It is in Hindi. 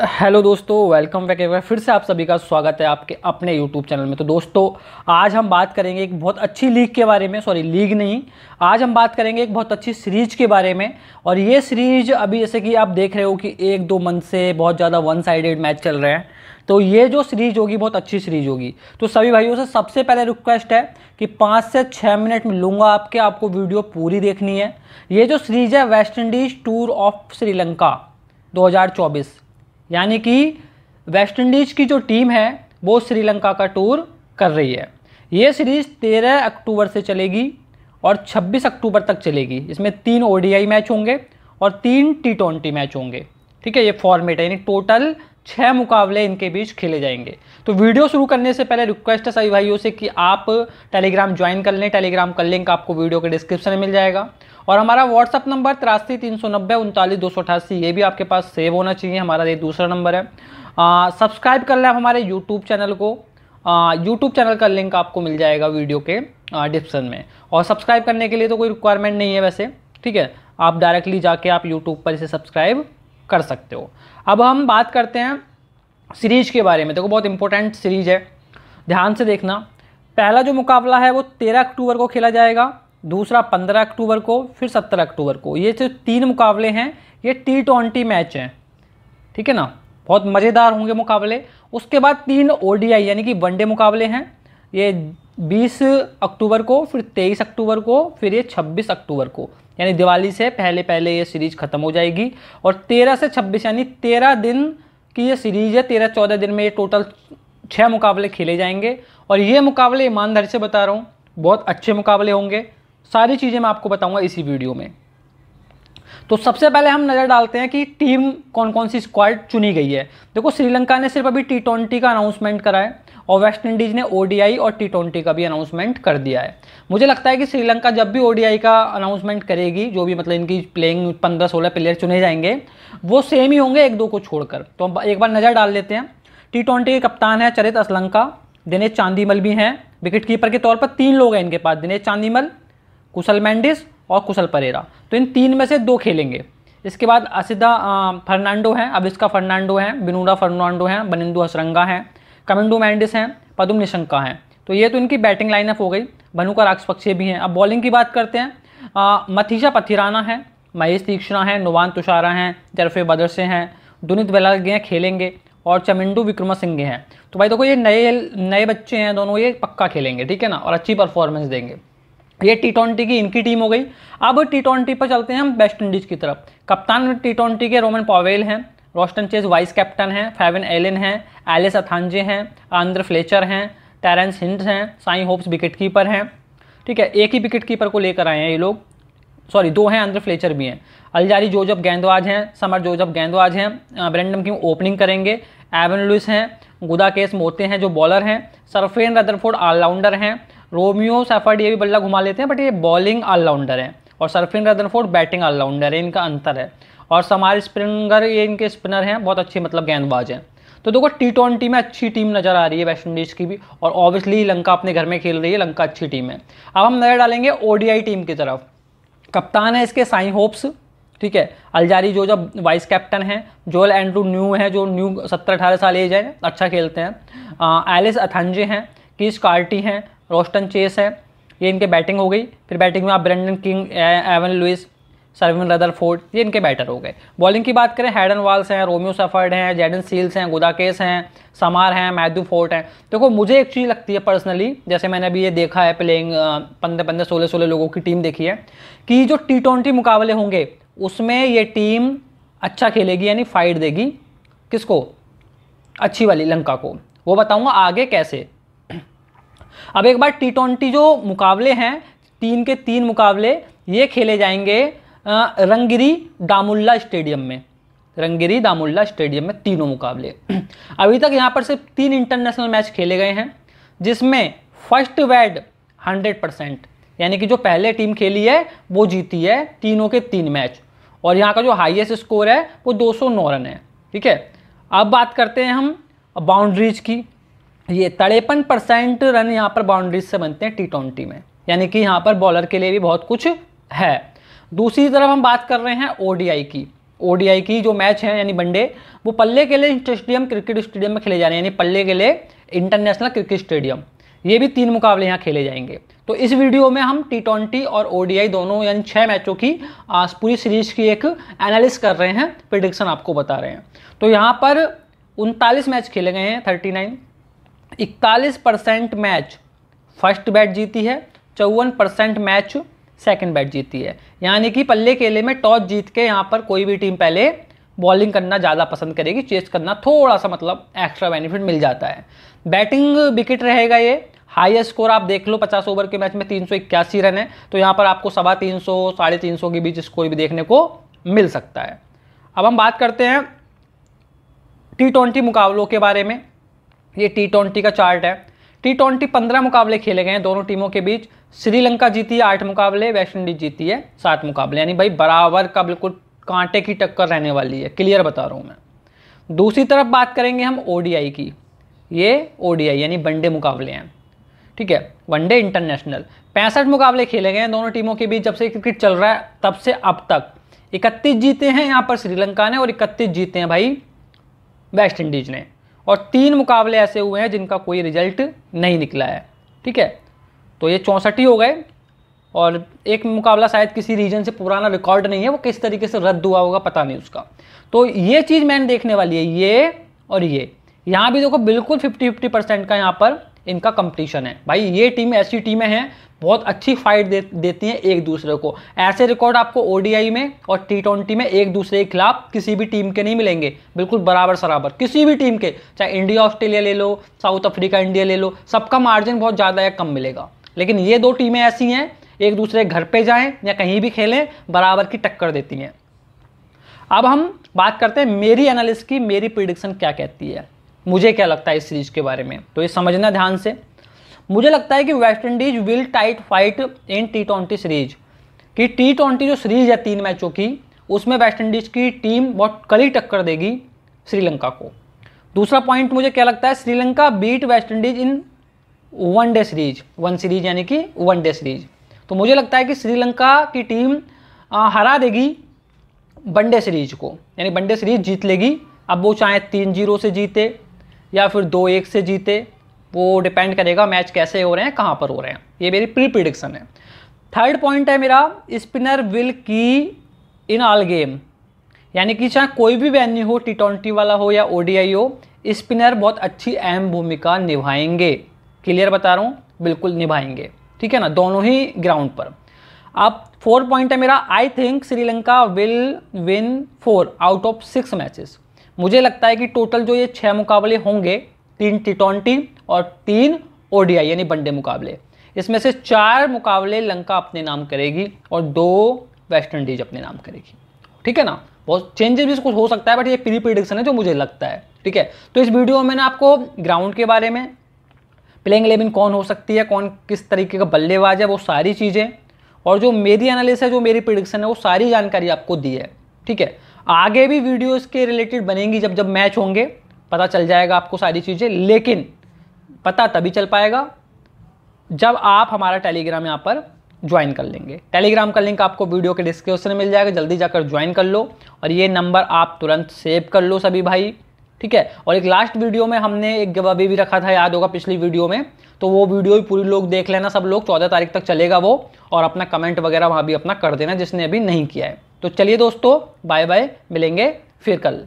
हेलो दोस्तों, वेलकम बैक। एक बार फिर से आप सभी का स्वागत है आपके अपने यूट्यूब चैनल में। तो दोस्तों, आज हम बात करेंगे एक बहुत अच्छी लीग के बारे में। सॉरी, लीग नहीं, आज हम बात करेंगे एक बहुत अच्छी सीरीज के बारे में। और ये सीरीज अभी जैसे कि आप देख रहे हो कि 1-2 मंथ से बहुत ज़्यादा वन साइडेड मैच चल रहे हैं। तो ये जो सीरीज होगी बहुत अच्छी सीरीज होगी। तो सभी भाइयों से सबसे पहले रिक्वेस्ट है कि 5 से 6 मिनट मिलूंगा आपको वीडियो पूरी देखनी है। ये जो सीरीज है West Indies tour of Sri Lanka 2024, यानी कि वेस्ट इंडीज की जो टीम है वो श्रीलंका का टूर कर रही है। ये सीरीज 13 अक्टूबर से चलेगी और 26 अक्टूबर तक चलेगी। इसमें 3 ओडीआई मैच होंगे और 3 T20 मैच होंगे। ठीक है, ये फॉर्मेट है, यानी टोटल 6 मुकाबले इनके बीच खेले जाएंगे। तो वीडियो शुरू करने से पहले रिक्वेस्ट है सभी भाइयों से कि आप टेलीग्राम ज्वाइन कर लें। टेलीग्राम का लिंक आपको वीडियो के डिस्क्रिप्शन में मिल जाएगा। और हमारा व्हाट्सअप नंबर 83 390 39 288, ये भी आपके पास सेव होना चाहिए। हमारा ये दूसरा नंबर है। सब्सक्राइब कर लें हमारे यूट्यूब चैनल को। यूट्यूब चैनल का लिंक आपको मिल जाएगा वीडियो के डिस्क्रिप्शन में। और सब्सक्राइब करने के लिए तो कोई रिक्वायरमेंट नहीं है वैसे, ठीक है, आप डायरेक्टली जाके आप यूट्यूब पर इसे सब्सक्राइब कर सकते हो। अब हम बात करते हैं सीरीज के बारे में। देखो, बहुत इंपॉर्टेंट सीरीज है, ध्यान से देखना। पहला जो मुकाबला है वो 13 अक्टूबर को खेला जाएगा, दूसरा 15 अक्टूबर को, फिर 17 अक्टूबर को। ये जो 3 मुकाबले हैं ये T20 मैच हैं, ठीक है ना, बहुत मज़ेदार होंगे मुकाबले। उसके बाद 3 ओडीआई यानी कि वनडे मुकाबले हैं। ये 20 अक्टूबर को, फिर 23 अक्टूबर को, फिर ये 26 अक्टूबर को, यानी दिवाली से पहले पहले ये सीरीज खत्म हो जाएगी। और 13 से 26 यानी 13 दिन की ये सीरीज है। 13-14 दिन में ये टोटल 6 मुकाबले खेले जाएंगे। और ये मुकाबले ईमानदारी से बता रहा हूँ बहुत अच्छे मुकाबले होंगे। सारी चीज़ें मैं आपको बताऊंगा इसी वीडियो में। तो सबसे पहले हम नज़र डालते हैं कि टीम कौन कौन सी स्क्वाड चुनी गई है। देखो, श्रीलंका ने सिर्फ अभी T20 का अनाउंसमेंट करा है और वेस्ट इंडीज़ ने ओडीआई और T20 का भी अनाउंसमेंट कर दिया है। मुझे लगता है कि श्रीलंका जब भी ओडीआई का अनाउंसमेंट करेगी, जो भी मतलब इनकी प्लेइंग 15-16 प्लेयर चुने जाएंगे वो सेम ही होंगे 1-2 को छोड़कर। तो हम एक बार नज़र डाल लेते हैं। T20 के कप्तान है चरित असलंका, दिनेश चांदीमल भी हैं। विकेट कीपर के तौर पर 3 लोग हैं इनके पास, दिनेश चांदीमल, कुशल मेंडिस और कुशल परेरा। तो इन 3 में से 2 खेलेंगे। इसके बाद असिदा फर्नांडो हैं, अविस्का फर्नांडो हैं, बिनूरा फर्नांडो हैं, बनिंदु हसरंगा हैं, कमिंडू मेंडिस हैं, पदुम निशंका हैं। तो ये तो इनकी बैटिंग लाइनअप हो गई। भनुका राजपक्षे भी हैं। अब बॉलिंग की बात करते हैं। मथीशा पथिराना है, महेश तीक्ष्णा हैं, नुवान तुषारा हैं, जरफे बदरसे हैं, दुनित वेलागे खेलेंगे और चमिंडू विक्रमसिंघे हैं। तो भाई देखो, ये नए बच्चे हैं दोनों, ये पक्का खेलेंगे, ठीक है ना, और अच्छी परफॉर्मेंस देंगे। ये T20 की इनकी टीम हो गई। अब T20 पर चलते हैं हम वेस्ट इंडीज़ की तरफ। कप्तान T20 के रोमन पॉवेल हैं, रोस्टन चेज वाइस कैप्टन हैं, फेविन एलन हैं, एलिस अथांजे हैं, आंद्र फ्लेचर हैं, टेरेंस हिंट हैं, साई होप्स विकेट कीपर हैं। ठीक है, एक ही विकेट कीपर को लेकर आए हैं ये लोग, सॉरी 2 हैं, आंद्र फ्लेचर भी हैं। अलजारी जोजफ गेंदबाज हैं, समर जोजफ गेंदबाज हैं, ब्रेंडम किंग ओपनिंग करेंगे, एवन लुइस हैं, गुदाकेस मोते हैं जो बॉलर हैं, सरफेन रदरफोर्ड ऑलराउंडर हैं, रोमियो सैफर्ड ये भी बल्ला घुमा लेते हैं बट ये बॉलिंग ऑलराउंडर है, और सरफिन रदरफोर्ड बैटिंग ऑलराउंडर है, इनका अंतर है। और समार स्प्रिंगर ये इनके स्पिनर हैं, बहुत अच्छे मतलब गेंदबाज हैं। तो देखो, T20 में अच्छी टीम नज़र आ रही है वेस्ट इंडीज़ की भी, और ऑब्वियसली लंका अपने घर में खेल रही है, लंका अच्छी टीम है। अब हम नज़र डालेंगे ओडीआई टीम की तरफ। कप्तान है इसके साई होप्स, ठीक है, अलजारी जो जब वाइस कैप्टन है, जोएल एंड्रू न्यू है जो न्यू 17-18 साल एज है, अच्छा खेलते हैं। एलिस अथांजे हैं, कीस कार्टी हैं, रोस्टन चेस है, ये इनके बैटिंग हो गई। फिर बैटिंग में आप Brandon King, Evin Lewis, Sherfane Rutherford, ये इनके बैटर हो गए। बॉलिंग की बात करें, हैडन वाल्स हैं, रोमियो सैफर्ड हैं, जैडन सील्स हैं, गुदाकेस हैं, समार हैं, मैथ्यू फोर्ट हैं। देखो, मुझे एक चीज़ लगती है पर्सनली, जैसे मैंने अभी ये देखा है प्लेइंग 15-15, 16-16 लोगों की टीम देखी है, कि जो T20 मुकाबले होंगे उसमें ये टीम अच्छा खेलेगी, यानी फाइट देगी। किसको? अच्छी वाली लंका को। वो बताऊँगा आगे कैसे। अब एक बार T20 जो मुकाबले हैं, 3 के 3 मुकाबले ये खेले जाएंगे रंगिरी दामुल्ला स्टेडियम में। रंगिरी दामुल्ला स्टेडियम में तीनों मुकाबले। अभी तक यहाँ पर सिर्फ 3 इंटरनेशनल मैच खेले गए हैं, जिसमें फर्स्ट वेड 100%, यानी कि जो पहले टीम खेली है वो जीती है तीनों के 3 मैच। और यहाँ का जो हाईएस्ट स्कोर है वो 209 रन है, ठीक है। अब बात करते हैं हम बाउंड्रीज की। ये 53% रन यहाँ पर बाउंड्रीज से बनते हैं T20 में, यानी कि यहाँ पर बॉलर के लिए भी बहुत कुछ है। दूसरी तरफ हम बात कर रहे हैं ओडीआई की। ओडीआई की जो मैच है यानी वनडे, वो पल्ले के लिए स्टेडियम क्रिकेट स्टेडियम में खेले जा रहे हैं, यानी पल्ले के लिए इंटरनेशनल क्रिकेट स्टेडियम। ये भी 3 मुकाबले यहाँ खेले जाएंगे। तो इस वीडियो में हम T20 और ओडीआई दोनों यानी 6 मैचों की पूरी सीरीज की एक एनालिसिस कर रहे हैं, प्रेडिक्शन आपको बता रहे हैं। तो यहाँ पर 39 मैच खेले गए हैं, 39। 41% मैच फर्स्ट बैट जीती है, 54% मैच सेकंड बैट जीती है। यानी कि पल्ले केले में टॉस जीत के यहाँ पर कोई भी टीम पहले बॉलिंग करना ज़्यादा पसंद करेगी, चेस करना थोड़ा सा मतलब एक्स्ट्रा बेनिफिट मिल जाता है। बैटिंग विकेट रहेगा ये, हाईएस्ट स्कोर आप देख लो 50 ओवर के मैच में 381 रन है, तो यहाँ पर आपको 350 350 के बीच स्कोर भी देखने को मिल सकता है। अब हम बात करते हैं T20 मुकाबलों के बारे में। ये T20 का चार्ट है। T20 15 मुकाबले खेले गए हैं दोनों टीमों के बीच। श्रीलंका जीती है 8 मुकाबले, वेस्ट इंडीज जीती है 7 मुकाबले, यानी भाई बराबर का बिल्कुल कांटे की टक्कर रहने वाली है, क्लियर बता रहा हूँ मैं। दूसरी तरफ बात करेंगे हम ओडीआई की। ये ओडीआई यानी वनडे मुकाबले हैं, ठीक है, वनडे इंटरनेशनल। 65 मुकाबले खेले गए हैं दोनों टीमों के बीच, जब से क्रिकेट चल रहा है तब से अब तक। 31 जीते हैं यहाँ पर श्रीलंका ने और 31 जीते हैं भाई वेस्ट इंडीज ने, और 3 मुकाबले ऐसे हुए हैं जिनका कोई रिजल्ट नहीं निकला है, ठीक है। तो ये 64 ही हो गए, और एक मुकाबला शायद किसी रीजन से पुराना रिकॉर्ड नहीं है, वो किस तरीके से रद्द हुआ होगा पता नहीं उसका। तो ये चीज़ मैंने देखने वाली है, ये और ये। यहाँ भी देखो बिल्कुल 50-50% का यहाँ पर इनका कंपटीशन है भाई। ये टीम ऐसी टीमें हैं बहुत अच्छी फाइट देती हैं एक दूसरे को। ऐसे रिकॉर्ड आपको ओडीआई में और T20 में एक दूसरे के खिलाफ किसी भी टीम के नहीं मिलेंगे, बिल्कुल बराबर सराबर किसी भी टीम के, चाहे इंडिया ऑस्ट्रेलिया ले लो, साउथ अफ्रीका इंडिया ले लो, सबका मार्जिन बहुत ज़्यादा या कम मिलेगा। लेकिन ये 2 टीमें ऐसी हैं, एक दूसरे घर पे जाएं या कहीं भी खेलें बराबर की टक्कर देती हैं। अब हम बात करते हैं मेरी एनालिसिस की, मेरी प्रिडिक्शन क्या कहती है, मुझे क्या लगता है इस सीरीज के बारे में। तो ये समझना ध्यान से। मुझे लगता है कि West Indies will tight fight in T20 series, कि T20 जो सीरीज है 3 मैचों की, उसमें वेस्ट इंडीज की टीम बहुत कड़ी टक्कर देगी श्रीलंका को। दूसरा पॉइंट मुझे क्या लगता है, Sri Lanka beat West Indies in one day series, one series यानी कि वनडे सीरीज। तो मुझे लगता है कि श्रीलंका की टीम हरा देगी वनडे सीरीज को, यानी वनडे सीरीज जीत लेगी। अब वो चाहे 3-0 से जीते या फिर 2-1 से जीते, वो डिपेंड करेगा मैच कैसे हो रहे हैं, कहाँ पर हो रहे हैं। ये मेरी प्रिडिक्शन है। थर्ड पॉइंट है मेरा, स्पिनर विल की इन ऑल गेम, यानी कि चाहे कोई भी वेन्यू हो, T20 वाला हो या ओडीआई हो, स्पिनर बहुत अच्छी अहम भूमिका निभाएंगे। क्लियर बता रहा हूँ, बिल्कुल निभाएंगे, ठीक है ना, दोनों ही ग्राउंड पर। अब 4 पॉइंट है मेरा, I think Sri Lanka will win 4 out of 6 matches. मुझे लगता है कि टोटल जो ये 6 मुकाबले होंगे, 3 T20 और 3 ओडीआई यानी वनडे मुकाबले, इसमें से 4 मुकाबले लंका अपने नाम करेगी और 2 वेस्ट इंडीज अपने नाम करेगी, ठीक है ना। बहुत चेंजेस भी कुछ हो सकता है, बट ये प्री प्रिडिक्शन है जो मुझे लगता है, ठीक है। तो इस वीडियो में मैंने आपको ग्राउंड के बारे में, प्लेइंग 11 कौन हो सकती है, कौन किस तरीके का बल्लेबाज है, वो सारी चीज़ें, और जो मेरी एनालिसिस है, जो मेरी प्रिडिक्शन है, वो सारी जानकारी आपको दी है, ठीक है। आगे भी वीडियोस के रिलेटेड बनेंगी, जब जब मैच होंगे पता चल जाएगा आपको सारी चीज़ें, लेकिन पता तभी चल पाएगा जब आप हमारा टेलीग्राम यहाँ पर ज्वाइन कर लेंगे। टेलीग्राम का लिंक आपको वीडियो के डिस्क्रिप्शन में मिल जाएगा, जल्दी जाकर ज्वाइन कर लो, और ये नंबर आप तुरंत सेव कर लो सभी भाई, ठीक है। और एक लास्ट वीडियो में हमने एक गिव-अवे भी रखा था, याद होगा पिछली वीडियो में, तो वो वीडियो भी पूरी लोग देख लेना, सब लोग, 14 तारीख तक चलेगा वो, और अपना कमेंट वगैरह वहाँ भी अपना कर देना जिसने अभी नहीं किया है। तो चलिए दोस्तों, बाय बाय, मिलेंगे फिर कल।